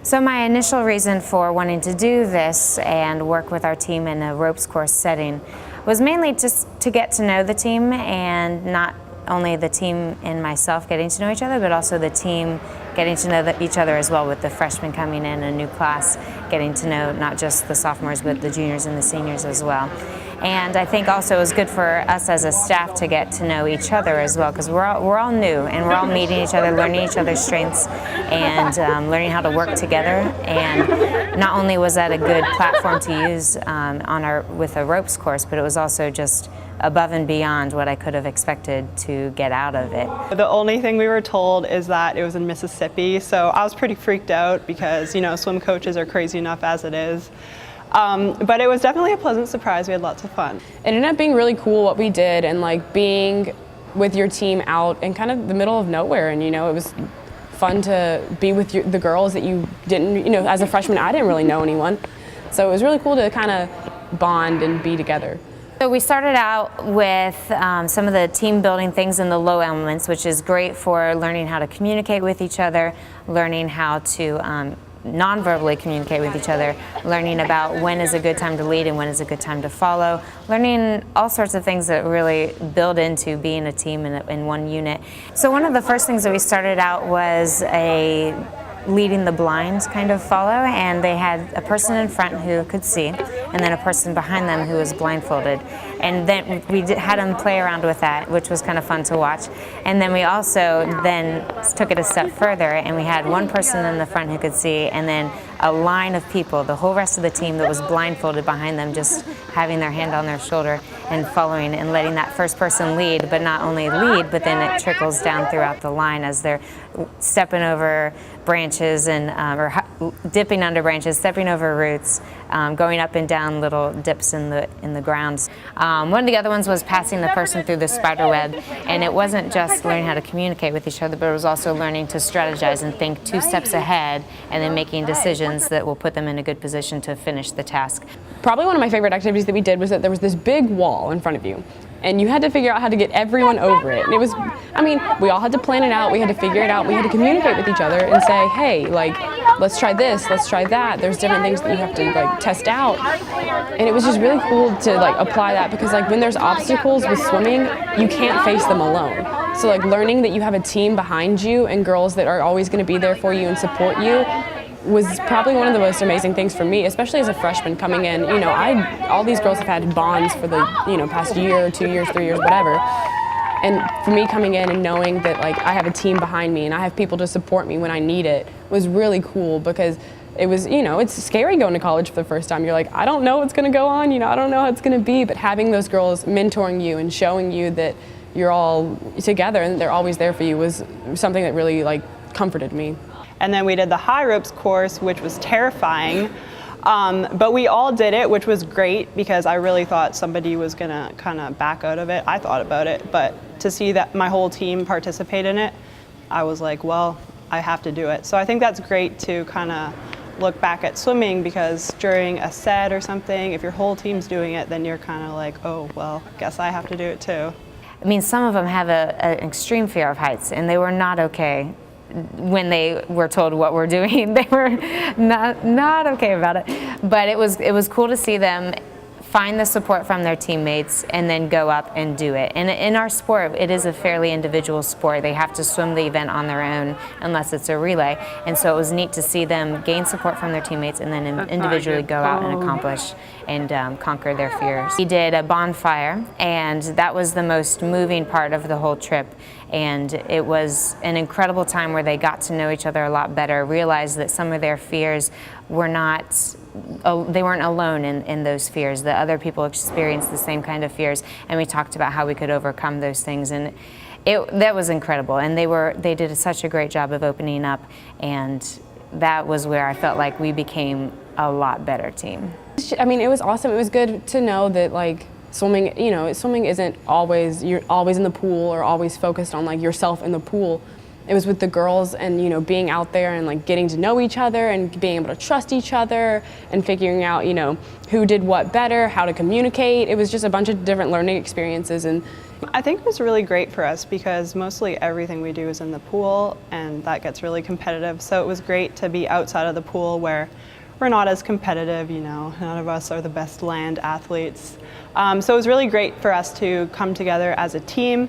So my initial reason for wanting to do this and work with our team in a ropes course setting was mainly just to get to know the team, and not only the team and myself getting to know each other, but also the team getting to know each other as well, with the freshmen coming in, a new class, getting to know not just the sophomores but the juniors and the seniors as well. And I think also it was good for us as a staff to get to know each other as well, because we're all new and we're all meeting each other, learning each other's strengths, and learning how to work together. And not only was that a good platform to use with a ropes course, but it was also just above and beyond what I could have expected to get out of it. The only thing we were told is that it was in Mississippi, so I was pretty freaked out because, you know, swim coaches are crazy enough as it is. But it was definitely a pleasant surprise. We had lots of fun. It ended up being really cool what we did, and like being with your team out in kind of the middle of nowhere, and you know, it was fun to be with the girls that you didn't, you know, as a freshman I didn't really know anyone. So it was really cool to kind of bond and be together. So we started out with some of the team building things in the low elements, which is great for learning how to communicate with each other, learning how to non-verbally communicate with each other, learning about when is a good time to lead and when is a good time to follow, learning all sorts of things that really build into being a team in one unit. So one of the first things that we started out was a leading the blind kind of follow, and they had a person in front who could see and then a person behind them who was blindfolded, and then we had them play around with that, which was kind of fun to watch. And then we also then took it a step further, and we had one person in the front who could see, and then a line of people, the whole rest of the team, that was blindfolded behind them, just having their hand on their shoulder and following and letting that first person lead, but not only lead, but then it trickles down throughout the line as they're stepping over branches and or dipping under branches, stepping over roots, going up and down little dips in the ground. One of the other ones was passing the person through the spider web, and it wasn't just learning how to communicate with each other, but it was also learning to strategize and think 2 steps ahead, and then making decisions that will put them in a good position to finish the task. Probably one of my favorite activities that we did was that there was this big wall in front of you, and you had to figure out how to get everyone over it. And it was, I mean, we all had to plan it out, we had to figure it out, we had to communicate with each other and say, hey, like, let's try this, let's try that. There's different things that you have to like test out. And it was just really cool to like apply that, because like when there's obstacles with swimming, you can't face them alone. So like learning that you have a team behind you and girls that are always going to be there for you and support you was probably one of the most amazing things for me, especially as a freshman coming in. You know, all these girls have had bonds for the, you know, past year, 2 years, 3 years, whatever. And for me coming in and knowing that like I have a team behind me and I have people to support me when I need it was really cool, because it was, you know, it's scary going to college for the first time. You're like, I don't know what's going to go on, you know, I don't know how it's going to be, but having those girls mentoring you and showing you that you're all together and they're always there for you was something that really like comforted me. And then we did the high ropes course, which was terrifying. But we all did it, which was great, because I really thought somebody was gonna kind of back out of it. I thought about it, but to see that my whole team participate in it, I was like, well, I have to do it. So I think that's great to kind of look back at swimming, because during a set or something, if your whole team's doing it, then you're kind of like, oh, well, guess I have to do it too. I mean, some of them have an extreme fear of heights, and they were not okay when they were told what we're doing. They were not okay about it. But it was cool to see them find the support from their teammates and then go up and do it. And in our sport, it is a fairly individual sport. They have to swim the event on their own unless it's a relay. And so it was neat to see them gain support from their teammates and then individually go out and accomplish and conquer their fears. We did a bonfire, and that was the most moving part of the whole trip. And it was an incredible time where they got to know each other a lot better, realized that some of their fears were not, they weren't alone in those fears, that other people experienced the same kind of fears, and we talked about how we could overcome those things. And that was incredible, and they did such a great job of opening up, and that was where I felt like we became a lot better team. I mean, it was awesome. It was good to know that like swimming, you know, swimming isn't always, you're always in the pool or always focused on like yourself in the pool. it was with the girls and, you know, being out there and like getting to know each other and being able to trust each other and figuring out, you know, who did what better, how to communicate. It was just a bunch of different learning experiences. And I think it was really great for us because mostly everything we do is in the pool, and that gets really competitive. So it was great to be outside of the pool where we're not as competitive, you know, none of us are the best land athletes. So it was really great for us to come together as a team.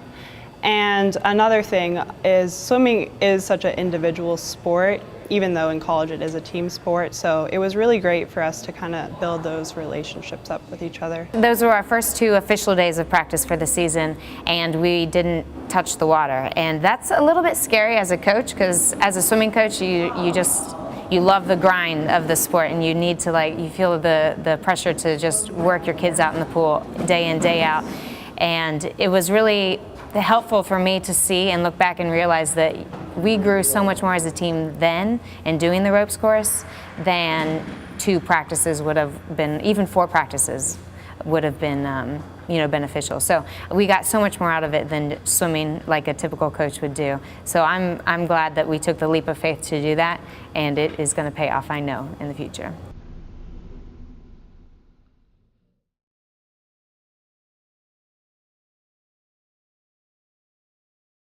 And another thing is swimming is such an individual sport, even though in college it is a team sport. So it was really great for us to kind of build those relationships up with each other. Those were our first 2 official days of practice for the season, and we didn't touch the water. And that's a little bit scary as a coach, because as a swimming coach, you love the grind of the sport, and you need to, like, you feel the pressure to just work your kids out in the pool day in, day out. And it was really helpful for me to see and look back and realize that we grew so much more as a team then in doing the ropes course than 2 practices would have been, even 4 practices would have been you know, beneficial. So we got so much more out of it than swimming like a typical coach would do. So I'm glad that we took the leap of faith to do that, and it is going to pay off, I know, in the future.